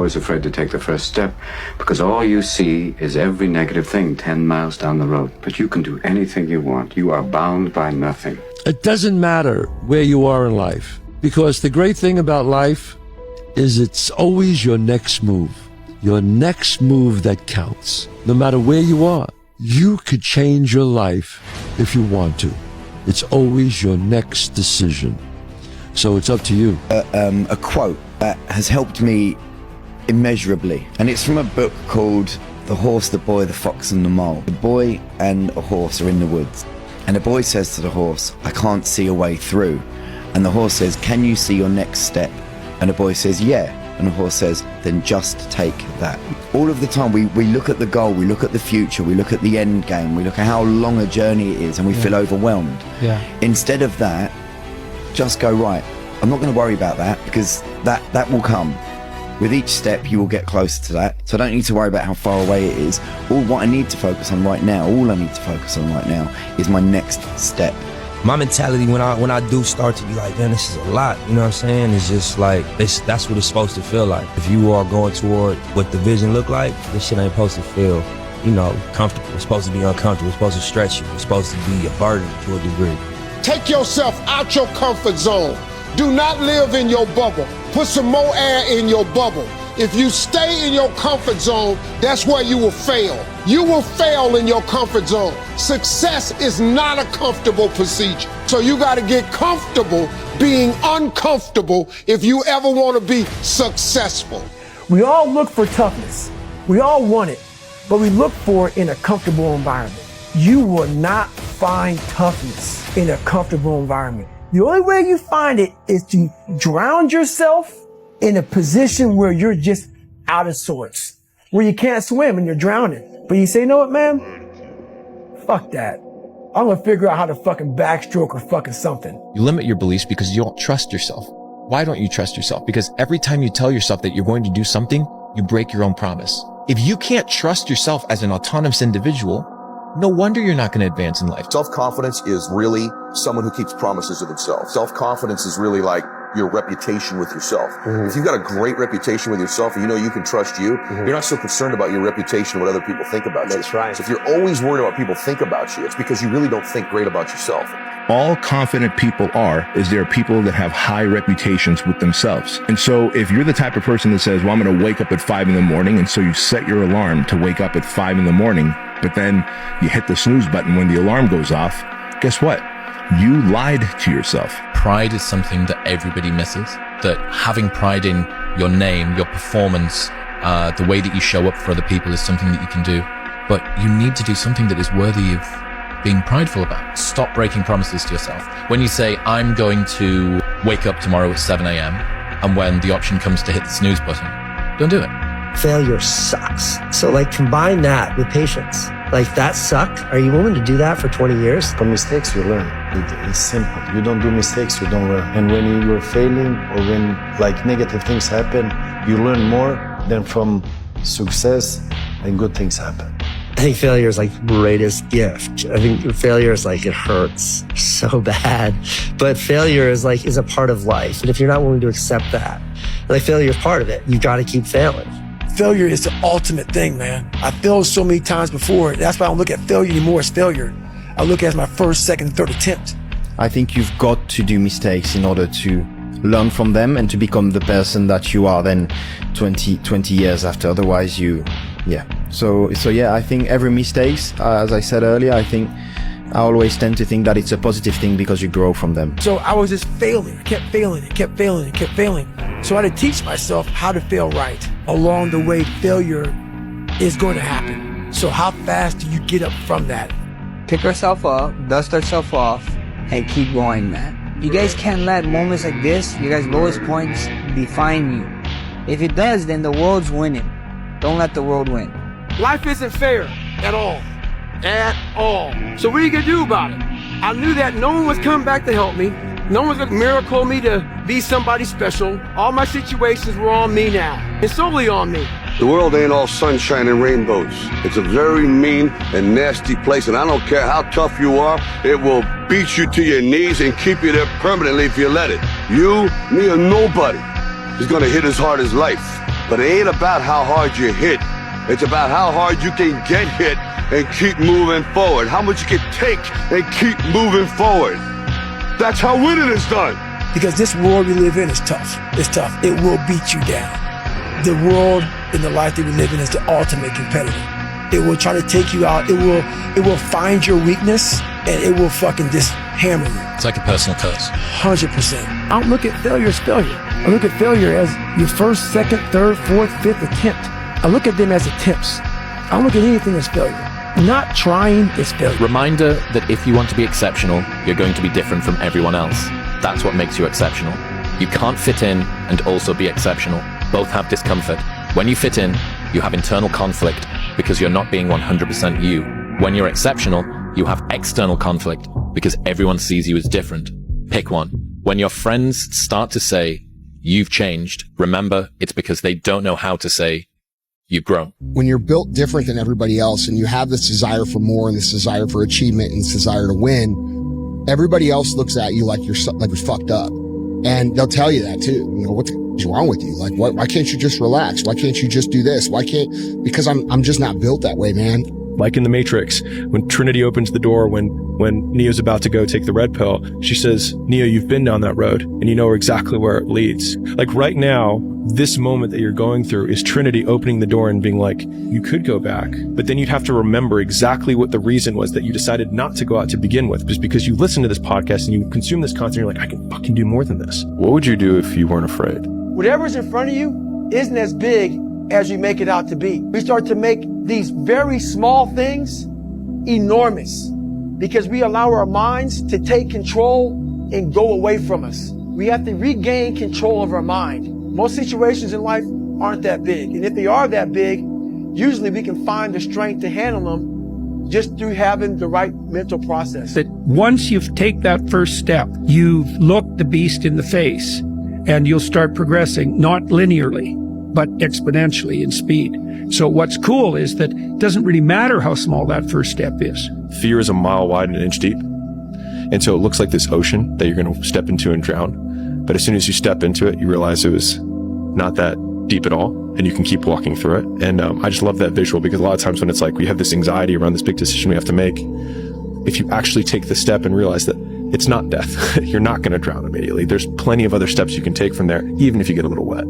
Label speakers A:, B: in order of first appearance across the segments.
A: always afraid to take the first step because all you see is every negative thing 10 miles down the road. But you can do anything you want. You are bound by nothing.
B: It doesn't matter where you are in life, because the great thing about life is it's always your next move. Your next move that counts. No matter where you are, you could change your life if you want to. It's always your next decision. So it's up to you.
C: A quote that has helped me immeasurably, and it's from a book called The Horse, the Boy, the Fox and the Mole. The boy and a horse are in the woods, and the boy says to the horse, "I can't see a way through." And the horse says, "Can you see your next step?" And the boy says, "Yeah." And the horse says, "Then just take that." All of the time we look at the goal, we look at the future, we look at the end game, we look at how long a journey it is, and we feel overwhelmed. Instead of that, just go, right, I'm not going to worry about that, because that will come. With each step you will get closer to that, so I don't need to worry about how far away it is. All I need to focus on right now is my next step.
D: My mentality when I do start to be like, man, this is a lot, you know what I'm saying? It's just like, that's what it's supposed to feel like. If you are going toward what the vision look like, this shit ain't supposed to feel, you know, comfortable. It's supposed to be uncomfortable. It's supposed to stretch you. It's supposed to be a burden to a degree.
E: Take yourself out your comfort zone. Do not live in your bubble. Put some more air in your bubble. If you stay in your comfort zone, that's where you will fail. You will fail in your comfort zone. Success is not a comfortable procedure. So you got to get comfortable being uncomfortable if you ever want to be successful.
F: We all look for toughness. We all want it, but we look for it in a comfortable environment. You will not find toughness in a comfortable environment. The only way you find it is to drown yourself in a position where you're just out of sorts, where you can't swim and you're drowning. But you say, you know what, man? Fuck that. I'm gonna figure out how to fucking backstroke or fucking something.
G: You limit your beliefs because you don't trust yourself. Why don't you trust yourself? Because every time you tell yourself that you're going to do something, you break your own promise. If you can't trust yourself as an autonomous individual, no wonder you're not going to advance in life.
H: Self-confidence is really someone who keeps promises to themselves. Self-confidence is really like your reputation with yourself. If you've got a great reputation with yourself and you know you can trust you, you're not so concerned about your reputation, what other people think about you.
I: That's right.
H: So if you're always worried about people think about you, it's because you really don't think great about yourself.
J: All confident people is there are people that have high reputations with themselves. And so if you're the type of person that says, well, I'm going to wake up at 5 in the morning, and so you set your alarm to wake up at 5 in the morning, but then you hit the snooze button when the alarm goes off, guess what? You lied to yourself.
K: Pride is something that everybody misses, that having pride in your name, your performance, the way that you show up for other people is something that you can do. But you need to do something that is worthy of being prideful about. Stop breaking promises to yourself. When you say, I'm going to wake up tomorrow at 7 a.m., and when the option comes to hit the snooze button, don't do it.
I: Failure sucks. So like combine that with patience. Like that sucked. Are you willing to do that for 20 years?
L: From mistakes you learn. It's simple. You don't do mistakes, you don't learn. And when you're failing or when like negative things happen, you learn more than from success and good things happen.
I: I think failure is like the greatest gift. I think failure is like, it hurts so bad, but failure is like, is a part of life. And if you're not willing to accept that, like failure is part of it, you've got to keep failing.
F: Failure is the ultimate thing, man. I failed so many times before. That's why I don't look at failure anymore as failure. I look at it as my first, second, third attempt.
C: I think you've got to do mistakes in order to learn from them and to become the person that you are then 20 years after. Otherwise So yeah, I think every mistake, as I said earlier, I always tend to think that it's a positive thing because you grow from them.
F: So I was just failing, kept failing. So I had to teach myself how to fail right. Along the way, failure is going to happen. So how fast do you get up from that?
M: Pick yourself up, dust yourself off, and keep going, man. You guys can't let moments like this, your guys' lowest points, define you. If it does, then the world's winning. Don't let the world win.
F: Life isn't fair at all. At all. So what are you gonna do about it? I knew that no one was coming back to help me. No one's gonna miracle me to be somebody special. All my situations were on me now. It's solely on me.
N: The world ain't all sunshine and rainbows. It's a very mean and nasty place, and I don't care how tough you are, it will beat you to your knees and keep you there permanently if you let it. You, me, or nobody is gonna hit as hard as life. But it ain't about how hard you hit. It's about how hard you can get hit and keep moving forward. How much you can take and keep moving forward. That's how winning is done.
F: Because this world we live in is tough. It's tough. It will beat you down. The world and the life that we live in is the ultimate competitor. It will try to take you out. It will find your weakness and it will fucking just hammer you.
K: It's like a personal curse.
F: 100%. I don't look at failure as failure. I look at failure as your first, second, third, fourth, fifth attempt. I look at them as attempts. I don't look at anything as failure. Not trying is failure.
K: Reminder that if you want to be exceptional, you're going to be different from everyone else. That's what makes you exceptional. You can't fit in and also be exceptional. Both have discomfort. When you fit in, you have internal conflict because you're not being 100% you. When you're exceptional, you have external conflict because everyone sees you as different. Pick one. When your friends start to say, you've changed, remember it's because they don't know how to say, you've grown.
O: When you're built different than everybody else and you have this desire for more and this desire for achievement and this desire to win, everybody else looks at you like you're fucked up. And they'll tell you that too. You know, what's wrong with you? Like, why can't you just relax? Why can't you just do this? Because I'm just not built that way, man.
P: Like in The Matrix, when Trinity opens the door, when Neo's about to go take the red pill, she says, Neo, you've been down that road and you know exactly where it leads. Like right now, this moment that you're going through is Trinity opening the door and being like, you could go back, but then you'd have to remember exactly what the reason was that you decided not to go out to begin with, just because you listen to this podcast and you consume this content, you're like, I can fucking do more than this. What would you do if you weren't afraid?
F: Whatever's in front of you isn't as big as you make it out to be. We start to make these very small things enormous because we allow our minds to take control and go away from us. We have to regain control of our mind. Most situations in life aren't that big. And if they are that big, usually we can find the strength to handle them just through having the right mental process.
Q: That once you've taken that first step, you've looked the beast in the face and you'll start progressing, not linearly, but exponentially in speed. So what's cool is that it doesn't really matter how small that first step is.
P: Fear is a mile wide and an inch deep. And so it looks like this ocean that you're going to step into and drown. But as soon as you step into it, you realize it was not that deep at all, and you can keep walking through it. And I just love that visual, because a lot of times when it's like we have this anxiety around this big decision we have to make, if you actually take the step and realize that it's not death, you're not going to drown immediately. There's plenty of other steps you can take from there, even if you get a little wet.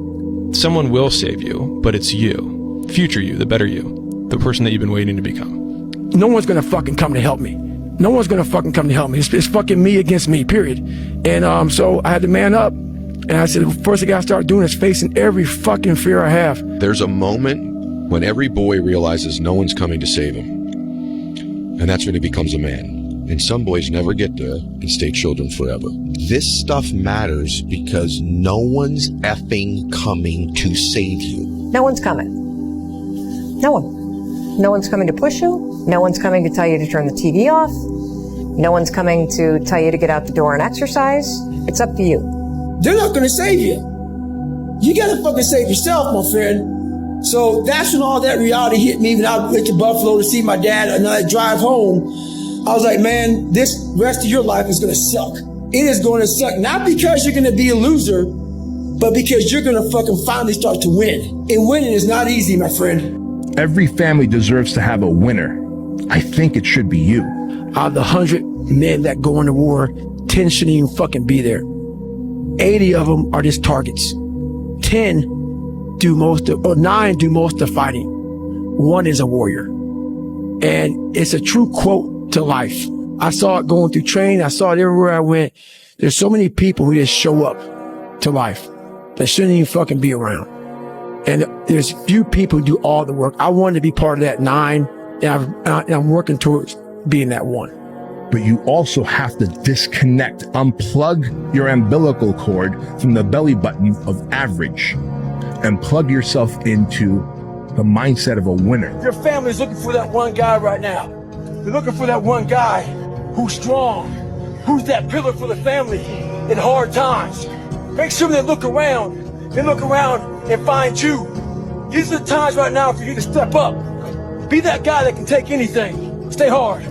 P: Someone will save you, but it's you. Future you, the better you, the person that you've been waiting to become.
F: No one's gonna fucking come to help me. No one's gonna fucking come to help me. It's fucking me against me, period. And so I had to man up. And I said, the first thing I gotta start doing is facing every fucking fear I have.
R: There's a moment when every boy realizes no one's coming to save him. And that's when he becomes a man. And some boys never get there and stay children forever.
S: This stuff matters because no one's effing coming to save you.
T: No one's coming. No one. No one's coming to push you. No one's coming to tell you to turn the TV off. No one's coming to tell you to get out the door and exercise. It's up to you.
F: They're not gonna save you. You gotta fucking save yourself, my friend. So that's when all that reality hit me when I went to Buffalo to see my dad and I drive home. I was like, man, this rest of your life is gonna suck. It is gonna suck, not because you're gonna be a loser, but because you're gonna fucking finally start to win. And winning is not easy, my friend.
J: Every family deserves to have a winner. I think it should be you.
F: Out of the 100 men that go into war, 10 shouldn't even fucking be there. 80 of them are just targets. 9 do most of the fighting. 1 is a warrior. And it's a true quote to life. I saw it going through training. I saw it everywhere I went. There's so many people who just show up to life that shouldn't even fucking be around. And there's few people who do all the work. I wanted to be part of that 9, and I'm working towards being that 1.
J: But you also have to disconnect, unplug your umbilical cord from the belly button of average and plug yourself into the mindset of a winner.
F: Your family's looking for that one guy right now. They're looking for that one guy who's strong, who's that pillar for the family in hard times. Make sure they look around and find you. These are the times right now for you to step up. Be that guy that can take anything. Stay hard.